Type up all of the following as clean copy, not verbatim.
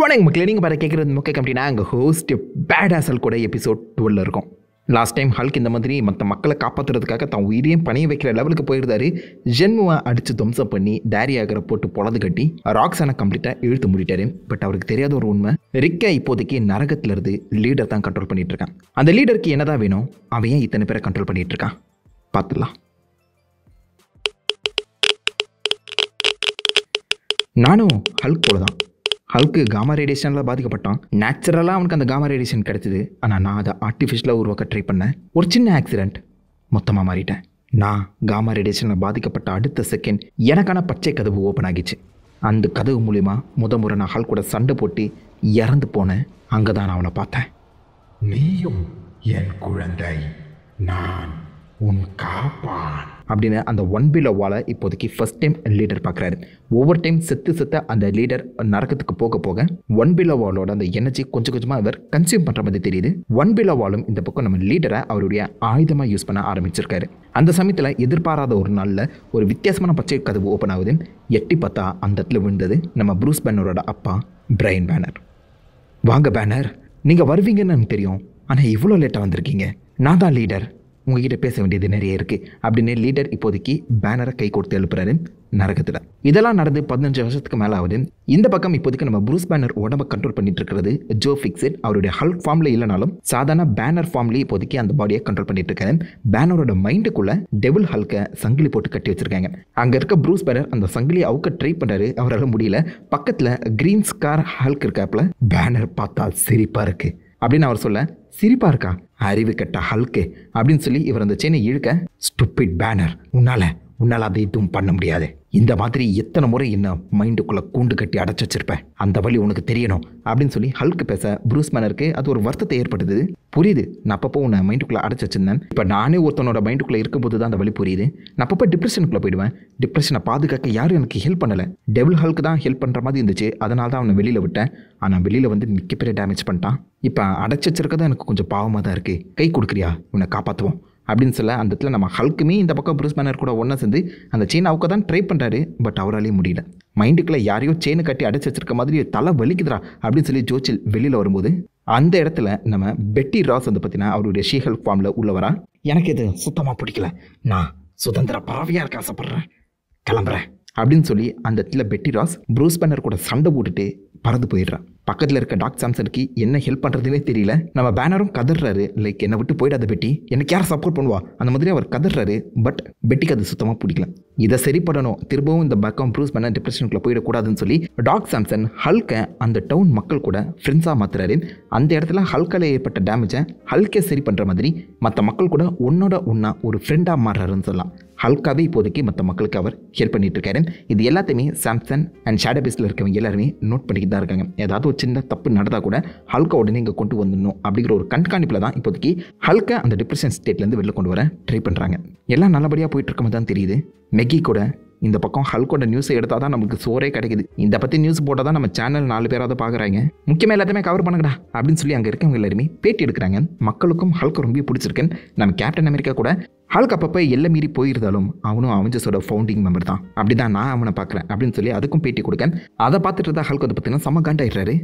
வணக்கம் மக்களே, நீங்கள் பாரு கேட்குறது முக்கிய கம்பெனினா எங்கள் ஹோஸ்ட் பேட் ஆசல் கூட எபிசோட் 12 இருக்கும். லாஸ்ட் டைம் ஹல்க் இந்த மாதிரி மற்ற மக்களை காப்பாற்றுறதுக்காக தான் உயிரையும் பணிய வைக்கிற லெவலுக்கு போயிருந்தாரு. ஜென்முவை அடித்து துவம்சம் பண்ணி டேரி ஆகிற போட்டு பொழது கட்டி ராக்ஸானை கம்ப்ளீட்டாக இழுத்து முடிட்டாரு. பட் அவருக்கு தெரியாத ஒரு உண்மை, ரிக்கை இப்போதைக்கு நரகத்தில் இருந்து லீடர் தான் கண்ட்ரோல் பண்ணிட்டு இருக்கான். அந்த லீடருக்கு என்னதான் வேணும்? அவன் ஏன் இத்தனை பேரை கண்ட்ரோல் பண்ணிட்டு இருக்கான்? பார்த்துடலாம். நானும் ஹல்க் போல தான். ஹல்க்கு காமா ரேடியேஷனில் பாதிக்கப்பட்டான். நேச்சுரலாக அவனுக்கு அந்த காமா ரேடியேஷன் கிடைச்சிது. ஆனால் நான் அதை ஆர்டிஃபிஷியலாக உருவாக்க ட்ரை பண்ணேன். ஒரு சின்ன ஆக்சிடென்ட், மொத்தமாக மாறிட்டேன். நான் காமா ரேடியேஷனில் பாதிக்கப்பட்ட அடுத்த செகண்ட் எனக்கான பச்சை கதவு ஓப்பன் ஆகிச்சு. அந்த கதவு மூலிமா முறை நான் ஹல்க் கூட சண்டை போட்டு இறந்து போனேன். அங்கே தான் நான் அவனை பார்த்தேன். நீயும் என் குழந்தை, நான் உன் காப்பான் அப்படின்னு அந்த 1 பிலோ வாலை இப்போதைக்கு ஃபர்ஸ்ட் டைம் லீடர் பார்க்குறாரு. ஒவ்வொரு டைம் செத்த அந்த லீடர் நரகத்துக்கு போக 1 பிலோ வாலோட அந்த எனர்ஜி கொஞ்சம் கொஞ்சமாக அவர் கன்சியூம் பண்ணுற மாதிரி தெரியுது. 1 பிலோ வாலும் இந்த பக்கம் நம்ம லீடரை அவருடைய ஆயுதமாக யூஸ் பண்ண ஆரம்பிச்சிருக்காரு. அந்த சமயத்தில் எதிர்பாராத ஒரு நாளில் ஒரு வித்தியாசமான பச்சை கதவு ஓப்பன் ஆகுது. எட்டி பார்த்தா அந்த இடத்துல விழுந்தது நம்ம ப்ரூஸ் பேனரோட அப்பா பிரையன் பேனர். வாங்க பேனர், நீங்கள் வருவீங்கன்னு எனக்கு தெரியும், ஆனால் இவ்வளோ லேட்டாக வந்திருக்கீங்க. நான் தான் லீடர், உங்ககிட்ட பேச வேண்டியது நிறைய இருக்குது அப்படின்னு லீடர் இப்போதைக்கு பேனரை கை கொடுத்து எழுப்புறாரு நரகத்தில். இதெல்லாம் நடந்து 15 வருஷத்துக்கு மேலே ஆகுது. இந்த பக்கம் இப்போதைக்கு நம்ம ப்ரூஸ் பேனர் உடம்பை கண்ட்ரோல் பண்ணிட்டு இருக்கிறது ஜோ ஃபிக்ஸட். அவருடைய ஹல்க் ஃபார்மில் இல்லைனாலும் சாதாரண பேனர் ஃபார்ம்லேயே இப்போதைக்கு அந்த பாடியை கண்ட்ரோல் பண்ணிட்டு இருக்காரு. பேனரோட மைண்டுக்குள்ள டெவில் ஹல்கை சங்கிலி போட்டு கட்டி வச்சிருக்காங்க. அங்கே இருக்க ப்ரூஸ் பேனர் அந்த சங்கிலியை அவுக்க ட்ரை பண்ணுறாரு, அவரால் முடியல. பக்கத்தில் கிரீன் ஸ்கார் ஹல்க் இருக்காப்புல. பேனர் பார்த்தா சிரிப்பாக இருக்கு அப்படின்னு அவர் சொல்ல, சிரிப்பா இருக்கா அறிவு கட்ட ஹல்கே அப்படின்னு சொல்லி இவர் அந்த செயினை இழுக்க, ஸ்டூபிட் பேனர், உன்னால அதை எதுவும் பண்ண முடியாது. இந்த மாதிரி எத்தனை முறை என்ன மைண்டுக்குள்ள கூண்டு கட்டி அடைச்சி வச்சிருப்பேன், அந்த வழி உனக்கு தெரியணும் அப்படின்னு சொல்லி ஹல்க் பேச ப்ரூஸ் பேனருக்கு அது ஒரு வருத்தத்தை ஏற்படுது. புரியுது, நான் அப்பப்போ உன்னை மைண்டுக்குள்ள அடைச்சி வச்சிருந்தேன், இப்போ நானே ஒருத்தனோட மைண்டுக்குள்ள இருக்கும்போது தான் அந்த வழி புரியுது. நான் அப்பப்போ டிப்ரெஷனுக்குள்ள போயிடுவேன். டிப்ரெஷனை பாதுகாக்க யாரும் எனக்கு ஹெல்ப் பண்ணலை, டெவில் ஹல்க் தான் ஹெல்ப் பண்ணுற மாதிரி இருந்துச்சு. அதனால தான் அவனை வெளியில் விட்டேன். ஆனால் வெளியில் வந்து மிகப்பெரிய டேமேஜ் பண்ணிட்டான். இப்போ அடைச்சி வச்சிருக்கதான் எனக்கு கொஞ்சம் பாவமாக தான் இருக்குது. கை கொடுக்குறியா, இவனை காப்பாற்றுவோம் அப்படின்னு சொல்ல, அந்த இடத்துல நம்ம ஹல்க்குமே இந்த பக்கம் ப்ரூஸ் பேனர் கூட ஒன்றா சேர்ந்து அந்த செயின் அவுக்க தான் ட்ரை பண்ணுறாரு. பட் அவராலேயும் முடியல. மைண்டுக்குள்ளே யாரையோ செயினை கட்டி அடைச்சி வச்சிருக்க மாதிரி தலை வலிக்குதுரா அப்படின்னு சொல்லி ஜோச்சில் வெளியில் வரும்போது அந்த இடத்துல நம்ம பெட்டி ராஸ் வந்து பார்த்தீங்கன்னா அவருடைய ஷீஹல்க் ஃபார்மில் உள்ளவரா. எனக்கு இது சுத்தமாக பிடிக்கல, நான் சுதந்திர பறவையாக இருக்க ஆசைப்படுறேன், கிளம்புறேன் அப்படின்னு சொல்லி அந்த இடத்துல பெட்டி ராஸ் ப்ரூஸ் பேனர் கூட சண்டை போட்டுட்டு பறந்து போயிடுறான். பக்கத்தில் இருக்க டாக் சாம்சனுக்கு என்ன ஹெல்ப் பண்ணுறதுனே தெரியல. நம்ம பேனரும் கதறாரு, லைக் என்னை விட்டு போயிடாத பெட்டி, எனக்கு யார் சப்போர்ட் பண்ணுவா அந்த மாதிரி அவர் கதறாரு. பட் பெட்டிக்கு அது சுத்தமாக பிடிக்கல. இதை சரிப்படணும், திரும்பவும் இந்த பக்கம் ப்ரூஸ் பேனர் டிப்ரெஷனுக்குள்ள போயிடக்கூடாதுன்னு சொல்லி டாக் சாம்சன் ஹல்கை அந்த டவுன் மக்கள் கூட ஃப்ரெண்ட்ஸாக மாற்றுறாரு. அந்த இடத்துல ஹல்கால் ஏற்பட்ட டேமேஜை ஹல்கே சரி பண்ணுற மாதிரி மற்ற மக்கள் கூட ஒன்றா ஒரு ஃப்ரெண்டாக மாறுறாருன்னு சொல்லலாம். ஹல்காவே இப்போதைக்கு மற்ற மக்களுக்கு அவர் ஹெல்ப் பண்ணிட்டு இருக்காரு. இது எல்லாத்தையுமே சாம்சன் அண்ட் ஷேடோ பேஸில் இருக்கவங்க எல்லாருமே நோட் பண்ணிக்கிட்டு தான் இருக்காங்க. ஏதாவது ஒரு சின்ன தப்பு நடந்தால் கூட ஹல்கை உடனே இங்கே கொண்டு வந்துடணும் அப்படிங்கிற ஒரு கண்காணிப்பில் தான் இப்போதைக்கு ஹல்கை அந்த டிப்ரெஷன் ஸ்டேட்லேருந்து வெளில கொண்டு வர ட்ரை பண்ணுறாங்க. எல்லாம் நல்லபடியாக போயிட்டு இருக்கும் தான் தெரியுது. மெகி கூட இந்த பக்கம் ஹல்கோட நியூஸை எடுத்தால் தான் நமக்கு சோரே கிடைக்குது. இந்த பற்றி நியூஸ் போட்டால் தான் நம்ம சேனல் 4 பேராவது பார்க்குறாங்க. முக்கியமாக எல்லாத்தையுமே கவர் பண்ணுங்கடா அப்படின்னு சொல்லி அங்கே இருக்கவங்க எல்லாருமே பேட்டி எடுக்கிறாங்க. மக்களுக்கும் ஹல்க் ரொம்ப பிடிச்சிருக்கேன். நம்ம கேப்டன் அமெரிக்கா கூட ஹல்க் அப்பப்போ எல்லாம் மீறி போயிருந்தாலும் அவனும் அவெஞ்சர்ஸோட ஃபவுண்டிங் மெம்பர் தான், அப்படி தான் நான் அவனை பார்க்குறேன் அப்படின்னு சொல்லி அதுக்கும் பேட்டி கொடுக்க, அதை பார்த்துட்டு தான் ஹல்க் வந்து பார்த்தீங்கன்னா செம்ம காண்டாயிடுறாரு.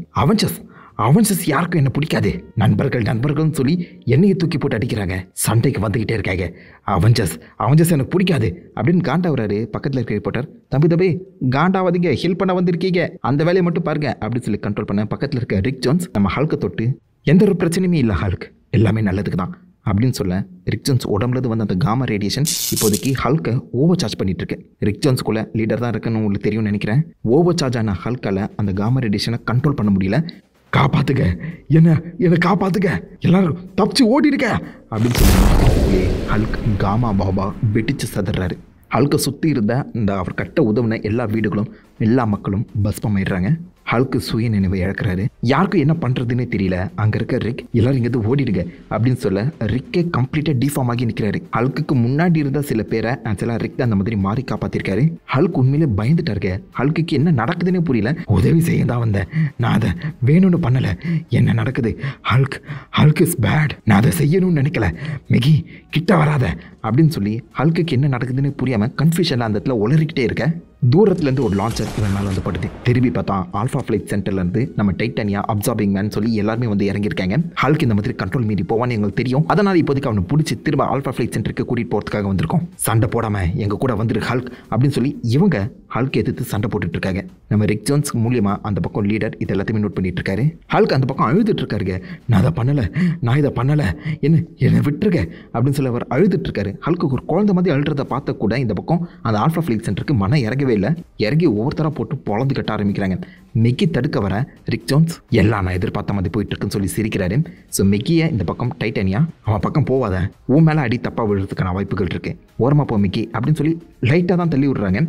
அவெஞ்சர்ஸ் யாருக்கும் என்ன பிடிக்காது, நண்பர்கள்னு சொல்லி என்னையை தூக்கி போட்டு அடிக்கிறாங்க, சண்டைக்கு வந்துக்கிட்டே இருக்காங்க, அவெஞ்சர்ஸ் எனக்கு பிடிக்காது அப்படின்னு காண்டாவுறாரு. பக்கத்தில் இருக்க ரிப்போர்ட்டர், தம்பி காண்டாவாதீங்க, ஹெல்ப் பண்ண வந்திருக்கீங்க, அந்த வேலையை மட்டும் பாருங்க அப்படின்னு சொல்லி கண்ட்ரோல் பண்ண பக்கத்தில் இருக்க ரிக் ஜோன்ஸ் நம்ம ஹல்கை தொட்டு, எந்த ஒரு பிரச்சனையுமே இல்லை ஹல்க், எல்லாமே நல்லதுக்கு தான் அப்படின்னு சொல்ல, ரிக் ஜோன்ஸ் உடம்புலேருந்து வந்து அந்த காமா ரேடியேஷன் இப்போதைக்கு ஹல்கை ஓவர் சார்ஜ் பண்ணிட்டு இருக்கு. ரிக் ஜோன்ஸ்குள்ள லீடர் தான் இருக்குன்னு உங்களுக்கு தெரியும்னு நினைக்கிறேன். ஓவர் சார்ஜ் ஆன ஹல்கால அந்த காமா ரேடியேஷனை கண்ட்ரோல் பண்ண முடியல. காப்பாத்துக்க, என்ன காப்பாத்துக்க, எல்லாரும் தப்பிச்சு ஓடி இருக்க அப்படின்னு சொல்லி ஹல்க் காமா பாபா வெடிச்சு சதுறாரு. ஹல்கை சுற்றி இருந்த இந்த அவர் கட்ட உதவுன எல்லா வீடுகளும் எல்லா மக்களும் பஸ்பமாயிடுறாங்க. ஹல்க்கு சுய நினைவை இழக்கிறாரு. யாருக்கும் என்ன பண்ணுறதுன்னே தெரியல. அங்கே இருக்க ரிக் எல்லாரும் இங்கேருந்து ஓடிடுங்க அப்படின்னு சொல்ல ரிக்கே கம்ப்ளீட்டாக டிஃபார்ம் ஆகி நிற்கிறாரு. ஹல்க்கு முன்னாடி இருந்த சில பேரை ஆக்சுவலாக ரிக் அந்த மாதிரி மாறி காப்பாற்றிருக்காரு. ஹல்க் உண்மையிலே பயந்துட்டாருங்க. ஹல்க்கு என்ன நடக்குதுன்னே புரியல. உதவி செய்ய தான் வந்தேன், நான் அதை வேணும்னு பண்ணலை, என்ன நடக்குது, ஹல்க் இஸ் பேட், நான் அதை செய்யணும்னு நினைக்கல, மெகி கிட்ட வராத அப்படின்னு சொல்லி ஹல்க்கு என்ன நடக்குதுன்னு புரியாமல் கன்ஃபியூஷனில் அந்த இடத்துல உளறிக்கிட்டே இருக்க தூரத்துலேருந்து ஒரு லான்ச்சர் இவன் மேலே வந்து படுது. திரும்பி பார்த்தா ஆல்ஃபா ஃப்ளைட் சென்டர்லேருந்து நம்ம டைட்டானியா அப்சார்பிங் மேன் சொல்லி எல்லாருமே வந்து இறங்கியிருக்காங்க. ஹல்க் இந்த மாதிரி கண்ட்ரோல் மீறி போவான்னு எங்களுக்கு தெரியும், அதனால் இப்போதைக்கு அவனை பிடிச்சி திரும்ப ஆல்ஃபா ஃப்ளைட் சென்டருக்கு கூட்டிகிட்டு போகிறதுக்காக வந்திருக்கோம். சண்டை போடாமல் எங்கள் கூட வந்துரு ஹல்க் அப்படின்னு சொல்லி இவங்க ஹல்க் எதிர்த்து சண்டை போட்டுட்டு இருக்காங்க. நம்ம ரிக் ஜோன்ஸ் மூலியமாக அந்த பக்கம் லீடர் இது எல்லாத்தையுமே நோட் பண்ணிட்டு இருக்காரு. ஹல்க் அந்த பக்கம் அழுதுட்டு இருக்காருங்க. நான் இதை பண்ணலை என்னை விட்டுருக்க அப்படின்னு சொல்லி அவர் அழுதுட்டு இருக்காரு. ஹல்க்கு ஒரு குழந்தை மாதிரி அழுறதை பார்த்த கூட இந்த பக்கம் அந்த ஆல்ஃபா ஃப்ளைட் சென்டருக்கு மன இறங்கவே இல்லை. இறங்கி ஒவ்வொருத்தராக போட்டு பொழந்து கட்ட ஆரம்பிக்கிறாங்க. மெக்கி தடுக்க வர ரிக் ஜோன்ஸ் எல்லாம் நான் எதிர்பார்த்த மாதிரி போயிட்டு இருக்குன்னு சொல்லி சிரிக்கிறாரு. ஸோ மெக்கியை இந்த பக்கம் டைட்டானியா அவன் பக்கம் போவாத, உன் மேலே அடி தப்பாக விழுறதுக்கான வாய்ப்புகள் இருக்கு, ஓரமாக போ மிக்கி அப்படின்னு சொல்லி லைட்டாக தான் தள்ளி விடுறாங்க.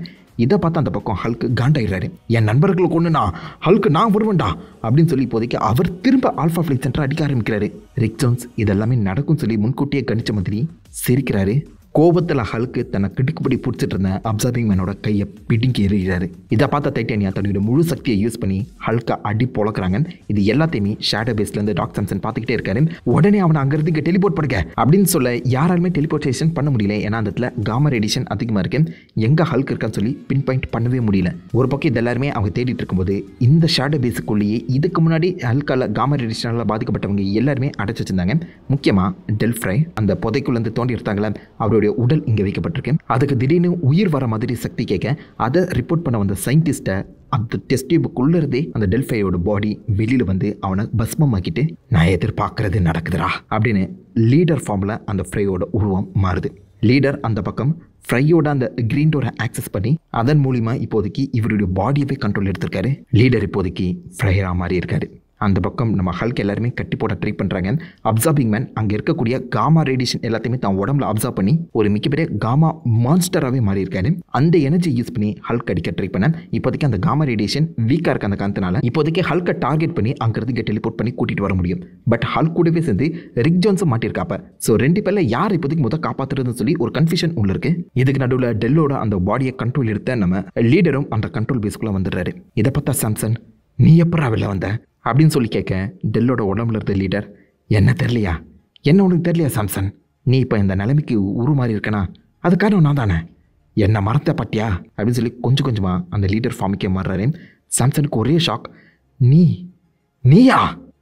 இதை பார்த்து அந்த பக்கம் ஹல்க்கு காண்டாயிடுறாரு. என் நண்பர்களுக்கு ஒன்று ஹல்க்கு நான் வருவேன்டா அப்படின்னு சொல்லி இப்போதைக்கு அவர் திரும்ப ஆல்ஃபா ஃப்ளைட் சென்டர் அடிக்க ஆரம்பிக்கிறாரு. ரிக் ஜோன்ஸ் இதெல்லாமே நடக்கும் சொல்லி முன்கூட்டியே கணிச்ச மாதிரி சிரிக்கிறாரு. கோபத்தில் ஹல்க்கு தன்னை கிடுக்குப்படி பிடிச்சிட்டு இருந்த அப்சார்பிங் மேனோட கையை பிடிங்கி எறிகிறாரு. இதை பார்த்த டைட்டானியா தன்னுடைய முழு சக்தியை யூஸ் பண்ணி ஹல்கை அடி பொழக்கிறாங்க. இது எல்லாத்தையுமே ஷேடோ பேஸ்லேருந்து டாக் சாம்சன் பார்த்துக்கிட்டே இருக்காரு. உடனே அவனை அங்கிருந்து இங்கே டெலிபோர்ட் பண்ணுங்க அப்படின்னு சொல்ல யாராலுமே டெலிபோர்டேஷன் பண்ண முடியல. ஏன்னா அந்த இடத்துல காமா ரேடியேஷன் அதிகமாக இருக்கு. எங்கே ஹல்க் இருக்கான்னு சொல்லி பின் பாயிண்ட் பண்ணவே முடியல. ஒரு பக்கம் இது எல்லாருமே அவங்க தேடிட்டு இருக்கும்போது இந்த ஷேடோ பேஸுக்குள்ளேயே இதுக்கு முன்னாடி ஹல்கால காமா ரேடியேஷனால் பாதிக்கப்பட்டவங்க எல்லாருமே அடைச்சி வச்சிருந்தாங்க. முக்கியமாக டெல்ஃப்ரை அந்த புதைக்குள்ளேருந்து தோண்டி எடுத்தாங்களே அவருடைய உடல் இங்கே வைக்கப்பட்டிருக்கு. அதுக்கு திடீர்னு உயிர் வர மாதிரி சக்தி கேட்க அதை ரிப்போர்ட் பண்ண வந்த சயின்டிஸ்ட்டை அந்த டெஸ்ட் டியூபுக்குள்ளே அந்த டெல்ஃபையோட பாடி வெளியில் வந்து அவனை பஸ்மமாக்கிட்டு நான் எதிர்பார்க்கறது நடக்குதுரா அப்படின்னு லீடர் ஃபார்மில் அந்த ஃப்ரையோட உருவம் மாறுது. லீடர் அந்த பக்கம் ஃப்ரையோட அந்த கிரீன் டோரை ஆக்சஸ் பண்ணி அதன் மூலிமா இப்போதைக்கு இவருடைய பாடியவே கண்ட்ரோல் எடுத்திருக்காரு. லீடர் இப்போதைக்கு ஃப்ரையரா மாறி இருக்காரு. அந்த பக்கம் நம்ம ஹல்க் எல்லாருமே கட்டி போட ட்ரை பண்ணுறாங்க. அப்சார்பிங் மேன் அங்கே இருக்கக்கூடிய காமா ரேடியேஷன் எல்லாத்தையுமே தான் உடம்புல அப்சார்ப் பண்ணி ஒரு மிகப்பெரிய காமா மான்ஸ்டராகவே மாறி இருக்காரு. அந்த எனர்ஜி யூஸ் பண்ணி ஹல்க் அடிக்க ட்ரை பண்ண இப்போதைக்கு அந்த காமா ரேடியேஷன் வீக்காக இருக்க அந்த காரணத்தினால இப்போதைக்கு ஹல்கை டார்கெட் பண்ணி அங்கிருந்து இங்கே டெலிபோர்ட் பண்ணி கூட்டிகிட்டு வர முடியும். பட் ஹல்க் கூடவே சேர்ந்து ரிக் ஜோன்ஸும் மாட்டியிருக்காப்ப. ஸோ ரெண்டு பேரில் யார் இப்போதைக்கு முதல் காப்பாற்றுறதுன்னு சொல்லி ஒரு கன்ஃபியூஷன் உள்ள இருக்கு. இதுக்கு நடுவில் டெல்லோட அந்த பாடியை கண்ட்ரோல் எடுத்த நம்ம லீடரும் அந்த கண்ட்ரோல் பேஸ்க்குள்ளே வந்துடுறாரு. இதை பார்த்தா சாம்சன் நீ எப்படா வெளில வந்த அப்படின்னு சொல்லி கேட்க டெல்லோட உடம்புல இருந்த லீடர் என்ன தெரியலையா, என்ன உனக்கு தெரியலையா சாம்சன், நீ இப்போ இந்த நிலைமைக்கு உருமாறி இருக்கனா அது காரணம் நான் தானே, என்ன மறந்த பட்டியா அப்படின்னு சொல்லி கொஞ்சம் கொஞ்சமாக அந்த லீடர் ஃபார்முக்கே மாறுறாரு. சாம்சனுக்கு ஒரே ஷாக், நீயா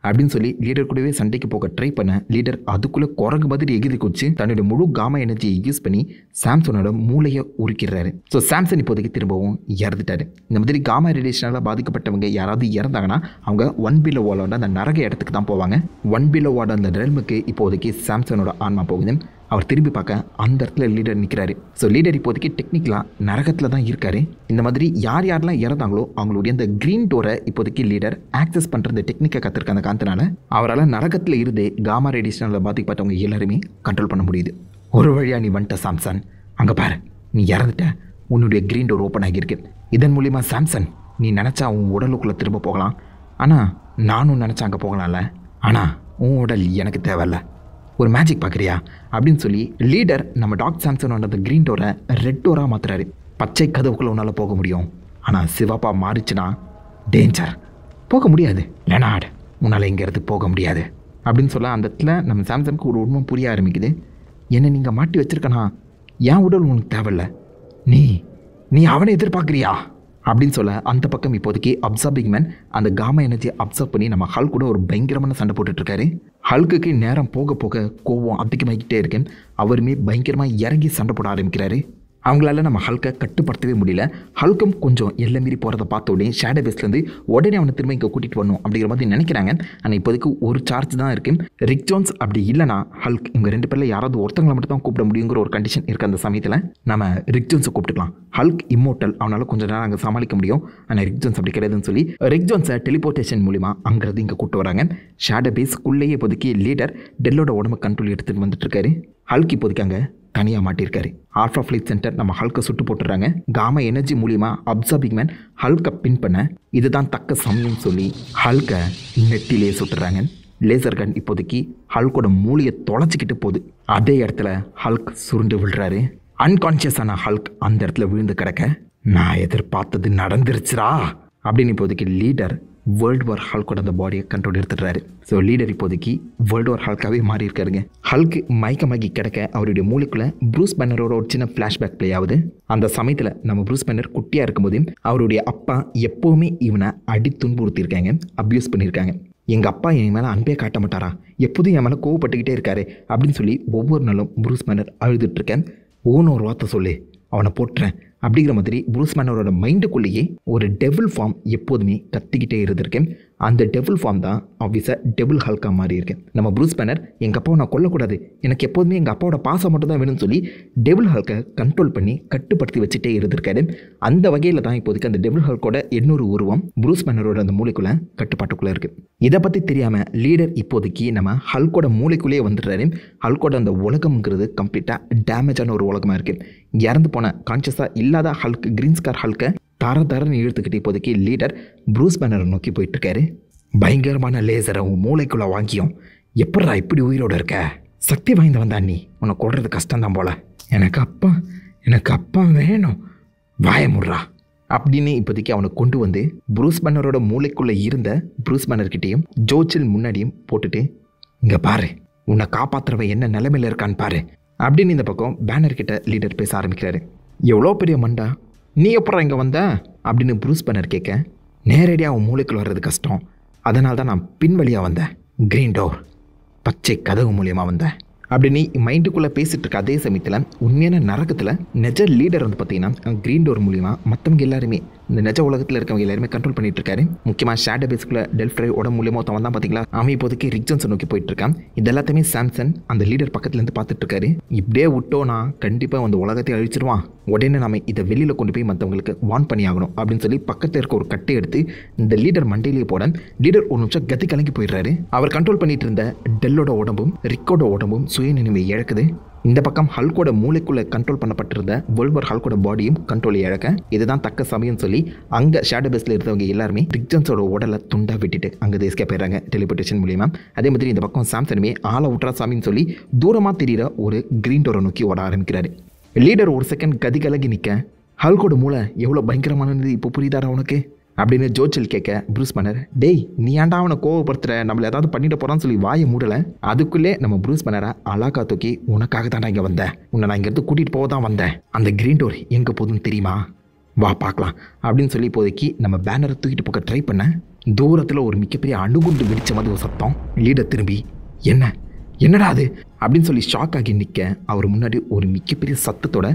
அப்படின்னு சொல்லி லீடர் கூடவே சண்டைக்கு போக ட்ரை பண்ண லீடர் அதுக்குள்ளே குரங்கு மாதிரி எகிரி குச்சி தன்னுடைய முழு காமா எனர்ஜியை யூஸ் பண்ணி சாம்சனோட மூளையை உருக்கிறாரு. ஸோ சாம்சன் இப்போதைக்கு திரும்பவும் இறந்துட்டாரு. இந்த மாதிரி காமா ரேடியேஷனால் பாதிக்கப்பட்டவங்க யாராவது இறந்தாங்கன்னா அவங்க 1 below வாலோட அந்த நரக இடத்துக்கு தான் போவாங்க. 1 below வாலோட அந்த ரெல்முக்கு இப்போதைக்கு சாம்சனோட ஆன்மா போகுது. அவர் திரும்பி பார்க்க அந்த இடத்துல லீடர் நிற்கிறாரு. ஸோ லீடர் இப்போதைக்கு டெக்னிக்கலாக நரகத்தில் தான் இருக்காரு. இந்த மாதிரி யார் யாரெல்லாம் இறந்தாங்களோ அவங்களுடைய அந்த க்ரீன் டோரை இப்போதைக்கு லீடர் ஆக்சஸ் பண்ணுற இந்த டெக்னிக்கை கற்றுருக்க அந்த காரணத்தினால அவரால் நரகத்தில் இருந்து காமா ரேடியேஷனில் பாதிக்கப்பட்டவங்க எல்லாருமே கண்ட்ரோல் பண்ண முடியுது. ஒரு வழியாக நீ வந்துட்ட சாம்சன், அங்கே பாரு நீ இறந்துட்ட, உன்னுடைய க்ரீன் டோர் ஓப்பன் ஆகியிருக்கு. இதன் மூலிமா சாம்சன் நீ நினச்சா உன் உடலுக்குள்ளே திரும்ப போகலாம், ஆனால் நானும் நினச்சா அங்கே போகலாம்ல, ஆனால் உன் உடல் எனக்கு தேவையில்ல, ஒரு மேஜிக் பார்க்குறியா அப்படின்னு சொல்லி லீடர் நம்ம டாக் சாம்சனோட அந்த க்ரீன் டோரை ரெட் டோராக மாற்றுறாரு. பச்சை கதவுக்குள்ள உன்னால் போக முடியும், ஆனால் சிவப்பா மாறிச்சுன்னா டேஞ்சர், போக முடியாது லெனார்ட், உன்னால் இங்கேருந்து போக முடியாது அப்படின்னு சொல்ல அந்த இடத்துல நம்ம சாம்சனுக்கு ஒரு உண்மை புரிய ஆரம்பிக்குது. என்னை நீங்கள் மாட்டி வச்சிருக்கனா, என் உடல் உனக்கு தேவையில்ல, நீ அவனை எதிர்பார்க்குறியா அப்படின்னு சொல்ல அந்த பக்கம் இப்போதைக்கு அப்சார்பிங் மேன் அந்த காமா எனர்ஜியை அப்சர்வ் பண்ணி நம்ம ஹல்க் கூட ஒரு பயங்கரமான சண்டை போட்டுட்ருக்காரு. ஹல்குக்கு நேரம் போக போக கோவம் அதிகமாகிக்கிட்டே இருக்கு. அவருமே பயங்கரமாக இறங்கி சண்டை போட ஆரம்பிக்கிறாரு. அவங்களால நம்ம ஹல்கை கட்டுப்படுத்தவே முடியல. ஹல்கும் கொஞ்சம் எல்லை மீறி போகிறத பார்த்த உடனே ஷேடோ பேஸ்லேருந்து உடனே அவனை திரும்ப இங்கே கூட்டிகிட்டு வரணும் அப்படிங்கிற மாதிரி நினைக்கிறாங்க. ஆனால் இப்போதைக்கு ஒரு சார்ஜ் தான் இருக்குது. ரிக் ஜோன்ஸ் அப்படி இல்லைனா ஹல்க் இவங்க 2 பேரில் யாராவது ஒருத்தங்களை மட்டும் தான் கூப்பிட முடியுங்கிற ஒரு கண்டிஷன் இருக்குது. அந்த சமயத்தில் நம்ம ரிக் ஜோன்ஸை கூப்பிட்டுக்கலாம். ஹல்க் இம்மோட்டல், அவனால் கொஞ்சம் நேரம் அங்கே சமாளிக்க முடியும். ஆனால் ரிக் ஜோன்ஸ் அப்படி கிடையாதுன்னு சொல்லி ரிக் ஜோன்ஸை டெலிபோர்டேஷன் மூலிமா அங்கிறது இங்கே கூப்பிட்டு வராங்க. ஷேடோ பேஸ்க்குள்ளேயே இப்போதைக்கு லீடர் டெல்லோட உடம்பு கண்ட்ரோல் எடுத்துகிட்டு வந்துட்டு இருக்காரு. ஹல்க் இப்போதைக்கு அங்கே தனியாக மாட்டியிருக்காரு. ஆல்ஃபா ஃப்ளைட் சென்டர் நம்ம ஹல்கை சுட்டு போட்டுறாங்க. காமா எனர்ஜி மூலிமா அப்சார்பிங் மேன் ஹல்கை பின் பண்ண இதுதான் தக்க சமயம் சொல்லி ஹல்கை நெட்டிலே சுட்டுறாங்க. லேசர் கன் இப்போதைக்கு ஹல்கோட மூளையை தொலைச்சிக்கிட்டு போகுது. அதே இடத்துல ஹல்க் சுருண்டு விழுறாரு. அன்கான்ஷியஸான ஹல்க் அந்த இடத்துல விழுந்து கிடக்க நான் எதிர்பார்த்தது நடந்துருச்சுரா அப்படின்னு இப்போதைக்கு லீடர் வேர்ல்டு வார் ஹல்கோட அந்த பாடியை கண்ட்ரோல் எடுத்துடுறாரு. ஸோ லீடர் இப்போதைக்கு வேர்ல்டு வார் ஹல்காவே மாறி இருக்காருங்க. ஹல்க்கு மயக்கமாகி கிடக்க அவருடைய மூளைக்குள்ள ப்ரூஸ் பேனரோட ஒரு சின்ன ஃப்ளாஷ்பேக் ப்ளே ஆகுது. அந்த சமயத்தில் நம்ம ப்ரூஸ் பேனர் குட்டியாக இருக்கும்போது அவருடைய அப்பா எப்போவுமே இவனை அடி துன்புறுத்தியிருக்காங்க, அப்யூஸ் பண்ணியிருக்காங்க. எங்கள் அப்பா என் மேலே அன்பே காட்ட மாட்டாரா, எப்போதும் என் மேலே கோவப்பட்டுக்கிட்டே இருக்காரு அப்படின்னு சொல்லி ஒவ்வொரு நாளும் ப்ரூஸ் பேனர் அழுதுட்டுருக்கேன். ஒரு வார்த்தை சொல்லு அவனை போட்டுறேன் அப்படிங்கிற மாதிரி ப்ரூஸ் பேனரோட மைண்டுக்குள்ளேயே ஒரு டெவில் ஃபார்ம் எப்போதுமே கத்திக்கிட்டே இருந்திருக்கேன். அந்த டெவில் ஃபார்ம் தான் ஆப்வியஸாக டெவில் ஹல்கா மாறி இருக்கேன். நம்ம ப்ரூஸ் பேனர் எங்கள் அப்பாவை நான் கொல்லக்கூடாது, எனக்கு எப்போதுமே எங்கள் அப்பாவோட பாசம் மட்டும் தான் வேணும்னு சொல்லி டெவில் ஹல்கை கண்ட்ரோல் பண்ணி கட்டுப்படுத்தி வச்சுட்டே இருந்திருக்காரு. அந்த வகையில் தான் இப்போதைக்கு அந்த டெவில் ஹல்கோட இன்னொரு உருவம் ப்ரூஸ் பேனரோட அந்த மூளைக்குள்ளே கட்டுப்பாட்டுக்குள்ளே இருக்குது. இதை பற்றி தெரியாமல் லீடர் இப்போதைக்கு நம்ம ஹல்கோட மூளைக்குள்ளேயே வந்துடுறாரு. ஹல்கோட அந்த உலகம்ங்கிறது கம்ப்ளீட்டாக டேமேஜான ஒரு உலகமாக இருக்குது. இறந்து போன கான்ஷியஸாக இல்லாத ஹல்க், கிரீன் ஸ்கார் ஹல்கை தரன்னு இழுத்துக்கிட்டு இப்போதைக்கு லீடர் ப்ரூஸ் பேனரை நோக்கி போயிட்டுருக்காரு. பயங்கரமான லேசரை உன் மூளைக்குள்ளே வாங்கியும் எப்படா இப்படி உயிரோடு இருக்க, சக்தி வாய்ந்தவன் தான் நீ, உன்னை கொள்றது கஷ்டம்தான் போல, எனக்கு அப்பா வேணும், வாயமுட்றா அப்படின்னு இப்போதைக்கு அவனை கொண்டு வந்து ப்ரூஸ் பேனரோட மூளைக்குள்ளே இருந்த ப்ரூஸ் பேனர்கிட்டையும் ஜோச்சில் முன்னாடியும் போட்டுட்டு, இங்கே பாரு உன்னை காப்பாற்றுறவன் என்ன நிலைமையில் இருக்கான்னு பாரு அப்படின்னு இந்த பக்கம் பேனர்கிட்ட லீடர் பேச ஆரம்பிக்கிறாரு. எவ்வளோ பெரிய மண்டா, நீ எப்பறம் இங்கே வந்த அப்படின்னு ப்ரூஸ் பேனர் கேட்க, நேரடியாக அவன் மூளைக்குள்ள வர்றது கஷ்டம், அதனால தான் நான் பின் வழியாக வந்தேன், கிரீன் டோர் பச்சை கதவு மூலியமாக வந்தேன் அப்படின்னு மைண்டுக்குள்ளே பேசிகிட்டு இருக்க அதே சமயத்தில் உண்மையான நரகத்தில் நெஜ லீடர் வந்து பார்த்தீங்கன்னா கிரீன் டோர் மூலியமாக மற்றவங்க எல்லாருமே இந்த நெஜ உலகத்தில் இருக்கவங்க எல்லாருமே கண்ட்ரோல் பண்ணிட்டு இருக்காரு. முக்கியமாக ஷேடோ பேஸ்க்குள்ள டெல்ஃப்ரை உடம்பு மூலியமாக ஒருத்தவன் தான் பார்த்தீங்களா, அவன் இப்போதைக்கு ரிக்ஜன்ஸை நோக்கி போயிட்டு இருக்கான். இது எல்லாத்தையுமே சாம்சன் அந்த லீடர் பக்கத்துலேருந்து பார்த்துட்டு இருக்காரு. இப்படியே விட்டோன்னா கண்டிப்பாக அந்த உலகத்தை அழிச்சிருவான், உடனே நம்ம இதை வெளியில் கொண்டு போய் மற்றவங்களுக்கு வார்ன் பண்ணி ஆகணும் அப்படின்னு சொல்லி பக்கத்தில் இருக்க ஒரு கட்டை எடுத்து இந்த லீடர் மண்டையிலேயே போட லீடர் ஒரு நிமிஷம் கத்தி கலங்கி போயிடுறாரு. அவர் கண்ட்ரோல் பண்ணிட்டு இருந்த டெல்லோட உடம்பும் ரிக்கோட உடம்பும் சுய நினைவை இழக்குது. இந்த பக்கம் ஹல்கோட மூளைக்குள்ளே கண்ட்ரோல் பண்ணப்பட்டிருந்த வேர்ல்டு வார் ஹல்கோட பாடியும் கண்ட்ரோலை இழக்க இதுதான் தக்க சமயம் சொல்லி அங்கே ஷேடோ பேஸில் இருந்தவங்க எல்லாருமே ரிக்ஜன்ஸோட உடலை துண்டாக விட்டுட்டு அங்கே எஸ்கேப் போயிடுறாங்க டெலிபோர்டேஷன் மூலியமா. அதே மாதிரி இந்த பக்கம் சாம்சனுமே ஆளை விட்றா சாமின்னு சொல்லி தூரமாக தெரிகிற ஒரு கிரீன் டோரை நோக்கி ஓட ஆரம்பிக்கிறாரு. லீடர் ஒரு செகண்ட் கதி கலகி நிற்க, ஹல்கோட மூளை எவ்வளோ பயங்கரமானது இப்போ புரியுதாரா உனக்கு அப்படின்னு ஜோச்சில் கேட்க, ப்ரூஸ் பேனர், டேய் நீ ஏன்டா அவனை கோவப்படுத்துற, நம்மளை ஏதாவது பண்ணிட்டு போகிறான்னு சொல்லி வாயை மூடலை. அதுக்குள்ளே நம்ம ப்ரூஸ் பேனரை அலாக்கா தூக்கி, உனக்காக தான்டா இங்கே வந்தேன், உன்னை நான் இங்கேருந்து கூட்டிகிட்டு போக தான் வந்தேன், அந்த கிரீன் டோர் எங்கே போகுதுன்னு தெரியுமா, வா பார்க்கலாம் அப்படின்னு சொல்லி இப்போதைக்கு நம்ம பேனரை தூக்கிட்டு போக ட்ரை பண்ண தூரத்தில் ஒரு மிகப்பெரிய அணுகுண்டு வெடிச்ச மாதிரி ஒரு சத்தம். லீடர் திரும்பி, என்னடா அது அப்படின்னு சொல்லி ஷாக் ஆகி நிற்க, அவர் முன்னாடி ஒரு மிகப்பெரிய சத்தத்தோட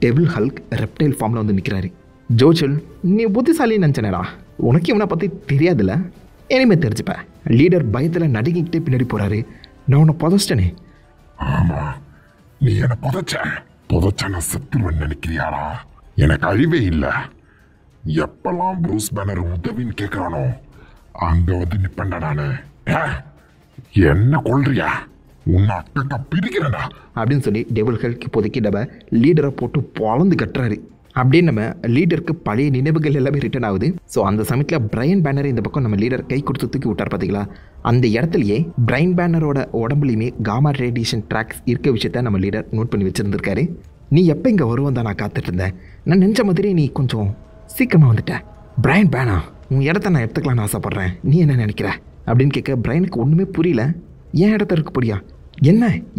டெவில் ஹல்க் ரெப்டைல் ஃபார்மில் வந்து நிற்கிறாரு. ஜோச்சல், நீ புத்திசாலின்னு நினச்சனடா, உனக்கு இவனை பற்றி தெரியாதுல்ல, இனிமே தெரிஞ்சுப்ப. லீடர் பயத்தில் நடுங்கிக்கிட்டே பின்னாடி போகிறாரு. நான் உன்னை புதைச்சிட்டனே. ஆமாம், நீ என்னை புதைச்ச நான் செத்துருவேன்னு நினைக்கிறியாடா, எனக்கு அழிவே இல்லை. எப்பெல்லாம் ப்ரூஸ் பேனர் உதவின்னு கேட்குறானோ அங்கே வந்து நிப்பேன்டா நானு. என்ன கொள்றியா, உன்னை அக்கா பிரிக்கிறேன்டா அப்படின்னு சொல்லி டெவில் ஹல்க் இப்போதைக்கு நம்ம லீடரை போட்டு பொழந்து கட்டுறாரு. அப்படியே நம்ம லீடருக்கு பழைய நினைவுகள் எல்லாமே ரிட்டர்ன் ஆகுது. ஸோ அந்த சமயத்தில் பிரைன் பேனர் இந்த பக்கம் நம்ம லீடர் கை கொடுத்து தூக்கி விட்டார் பார்த்தீங்களா, அந்த இடத்துலையே பிரைன் பேனரோட உடம்புலையுமே காமா ரேடியேஷன் ட்ராக்ஸ் இருக்க விஷயத்த நம்ம லீடர் நோட் பண்ணி வச்சுருந்துருக்காரு. நீ எப்போ இங்கே வருவன் தான் நான் காத்துட்டு இருந்தேன், நான் நினச்ச மாதிரி நீ கொஞ்சம் சீக்கிரமாக வந்துட்ட. பிரைன் பேனா, உன் இடத்த நான் எடுத்துக்கலான்னு ஆசைப்பட்றேன், நீ என்ன நினைக்கிற அப்படின்னு கேட்க, பிரைனுக்கு ஒன்றுமே புரியல. ஏன் இடத்த இருக்க போறியா,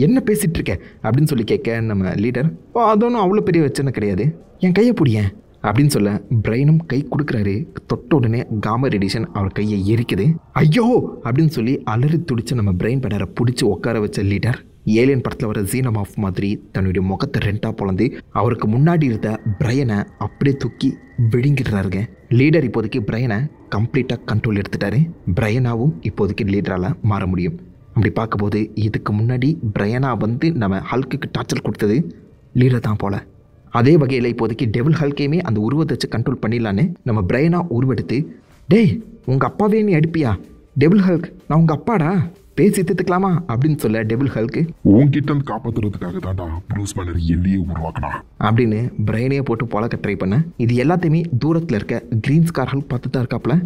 என்ன பேசிகிட்டு இருக்க அப்படின்னு சொல்லி கேட்க, நம்ம லீடர், அதொன்னும் அவ்வளோ பெரிய வச்சனை கிடையாது, என் கையை பிடியேன் அப்படின்னு சொல்ல பிரைனும் கை கொடுக்குறாரு. தொட்ட உடனே காமா ரேடியேஷன் அவர் கையை எரிக்குது. ஐயோ அப்படின்னு சொல்லி அலறி துடிச்சு நம்ம பிரைன் பேனரை பிடிச்சி உட்கார வச்ச லீடர் ஏலியன் படத்தில் வர ஜீனமாஃப் மாதிரி தன்னுடைய முகத்தை ரெண்டாக பொழந்து அவருக்கு முன்னாடி இருந்த பிரையனை அப்படியே தூக்கி விழுங்கிடுறாருங்க. லீடர் இப்போதைக்கு பிரையனை கம்ப்ளீட்டாக கண்ட்ரோல் எடுத்துட்டாரு. பிரையனாவும் இப்போதைக்கு லீடரால் மாற முடியும். அப்படி பார்க்கும்போது இதுக்கு முன்னாடி பிரையனா வந்து நம்ம ஹல்க்குக்கு டார்ச்சர் கொடுத்தது லீடர் தான் போல. அதே வகையில் இப்போதைக்கு டெவில் ஹல்கையுமே அந்த உருவத்தை வச்சு கண்ட்ரோல் பண்ணிடலான்னு நம்ம பிரையனா உருவெடுத்து, டேய் உங்கள் அப்பாவே நீ அடிப்பியா, டெவில் ஹல்க் நான் உங்கள் அப்பாடா, பேசி தீர்த்துக்கலாமா அப்படின்னு சொல்ல, டெவில் ஹல்க்கு, உன்கிட்ட இருந்து காப்பாற்றுறதுக்காக தான்டா ப்ரூஸ் பேனர் என்னையே உருவாக்கினா அப்படின்னு பிரைனையே போட்டு பொழக்க ட்ரை பண்ண. இது எல்லாத்தையுமே தூரத்தில் இருக்க கிரீன் ஸ்கார் ஹல்க் பார்த்து தான் இருக்காப்புல.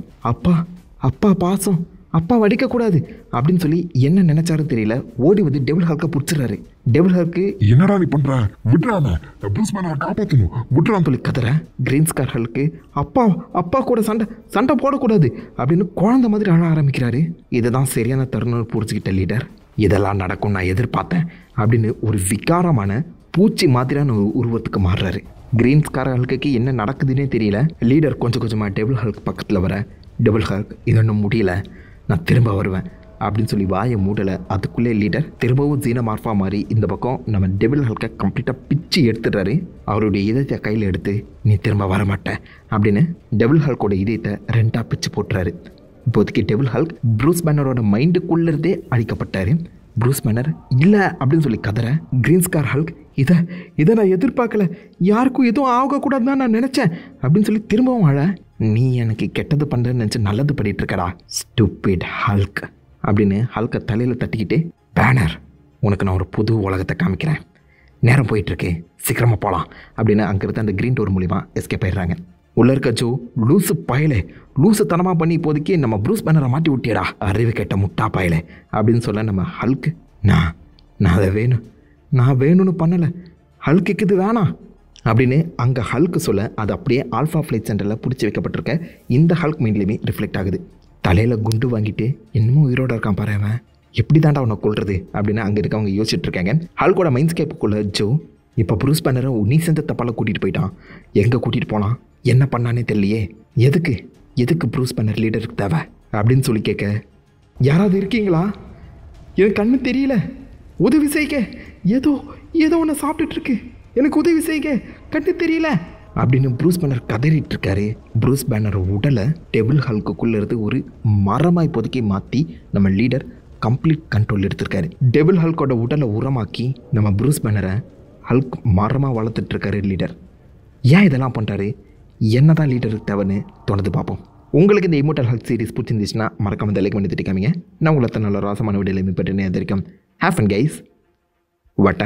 அப்பா பாசம் அப்பா அடிக்கக்கூடாது அப்படின்னு சொல்லி என்ன நினைச்சாரும் தெரியல, ஓடி வந்து டெவில் ஹல்கை பிடிச்சிடறாரு. டெவில் ஹல்க்கு என்னடா நீ பண்ற, விட்றான ப்ரூஸ் பேனரை காப்பாற்றணும், விட்றான் சொல்லி கத்துற. கிரீன் ஸ்கார் ஹல்க்கு அப்பா அப்பா கூட சண்டை போடக்கூடாது அப்படின்னு குழந்தை மாதிரி அழ ஆரம்பிக்கிறாரு. இதுதான் சரியான தருணம் புரிஞ்சுக்கிட்ட லீடர். இதெல்லாம் நடக்கும் நான் எதிர்பார்த்தேன் அப்படின்னு ஒரு விகாரமான பூச்சி மாதிரியான ஒரு உருவத்துக்கு மாறுறாரு. கிரீன் ஸ்கார் ஹல்க்கு என்ன நடக்குதுன்னே தெரியல. லீடர் கொஞ்சம் கொஞ்சமாக டெவில் ஹல்க் பக்கத்தில் வர, டெவில் ஹல்க் இது ஒன்றும் முடியல, நான் திரும்ப வருவேன் அப்படின்னு சொல்லி வாயை மூடலை. அதுக்குள்ளே லீடர் திரும்பவும் ஜீனமார்ஃபா மாதிரி இந்த பக்கம் நம்ம டெவில் ஹல்கை கம்ப்ளீட்டாக பிச்சு எடுத்துடுறாரு. அவருடைய இதயத்தை கையில் எடுத்து நீ திரும்ப வரமாட்டேன் அப்படின்னு டெவில் ஹல்கோட இதயத்தை ரெண்டாக பிச்சு போட்டுறாரு. இப்போதைக்கு டெவில் ஹல்க் ப்ரூஸ் பேனரோட மைண்டுக்குள்ளே அழிக்கப்பட்டார். ப்ரூஸ் பேனர் இல்லை அப்படின்னு சொல்லி கதற. கிரீன் ஸ்கார் ஹல்க் இதை நான் எதிர்பார்க்கல, யாருக்கும் எதுவும் ஆகக்கூடாது தான் நான் நினச்சேன் அப்படின்னு சொல்லி திரும்பவும் அழ. நீ எனக்கு கெட்டது பண்ணுறேன்னு நினச்சி நல்லது பண்ணிட்டு இருக்கடா ஸ்டூபிட் ஹல்க் அப்படின்னு ஹல்கை தலையில் தட்டிக்கிட்டு, பேனர் உனக்கு நான் ஒரு புது உலகத்தை காமிக்கிறேன், நேரம் போயிட்டுருக்கு, சீக்கிரமாக போகலாம் அப்படின்னு அங்கிருந்து அந்த க்ரீன் டோர் மூலிமா எஸ்கேப் ஆயிடுறாங்க. உள்ள இருக்க ஜோ, லூசு பயலே, லூசு தனமாக பண்ணி இப்போதைக்கு நம்ம ப்ரூஸ் பேனரை மாட்டி விட்டியடா, அறிவு கெட்ட முட்டா பயலே அப்படின்னு சொல்ல நம்ம ஹல்க், நான் அதை நான் வேணும்னு பண்ணலை, ஹல்க்கு இது வேணாம் அப்படின்னு அங்கே ஹல்க்கு சொல்ல, அது அப்படியே ஆல்ஃபா ஃப்ளைட் சென்டரில் பிடிச்சி வைக்கப்பட்டிருக்க இந்த ஹல்க் மைண்ட்லேயுமே ரிஃப்ளெக்ட் ஆகுது. தலையில் குண்டு வாங்கிட்டு இன்னமும் உயிரோடு இருக்கான் பாரு, அவன் எப்படி தாண்டா அவனை கொள்வது அப்படின்னு அங்கே இருக்கவங்க யோசிச்சுட்டு இருக்காங்க. ஹல்கோட மைண்ட்ஸ்கேப்புக்குள்ளே ஜோ இப்போ ப்ரூஸ் பேனரை நீ செஞ்ச தப்பால் கூட்டிகிட்டு போயிட்டான், எங்கே கூட்டிகிட்டு போனான், என்ன பண்ணானே தெரியலையே, எதுக்கு ப்ரூஸ் பேனர் லீடருக்கு தேவை அப்படின்னு சொல்லி கேட்க, யாராவது இருக்கீங்களா, எனக்கு கண்ணு தெரியல, உதவி செய்க, ஏதோ ஒன்று சாப்பிட்டுட்ருக்கு, எனக்கு உதவி செய்க, கண்ணு தெரியல அப்படின்னு ப்ரூஸ் பேனர் கதறிட்டு இருக்காரு. ப்ரூஸ் பேனர் உடலை டெவில் ஹல்க்குள்ளே இருந்து ஒரு மரமாக இப்போதைக்கு மாற்றி நம்ம லீடர் கம்ப்ளீட் கண்ட்ரோல் எடுத்திருக்காரு. டெவில் ஹல்கோட உடலை உரமாக்கி நம்ம ப்ரூஸ் பேனரை ஹல்க் மரமாக வளர்த்துட்ருக்காரு லீடர். ஏன் இதெல்லாம் பண்ணுறாரு, என்ன தான் லீடருக்கு தேவைன்னு தோணுது பார்ப்போம். உங்களுக்கு இந்த இமோட்டல் ஹல்க் சீரிஸ் பிடிச்சிருந்துச்சுன்னா மறக்காம லைக் பண்ணி திட்டிக்காமீங்க. நான் உங்களை நல்ல ராசமான வீடியோவில் மீட் பண்ணிட்டு வரைக்கும் ஹேவ் ஃபன் கைஸ். வட்ட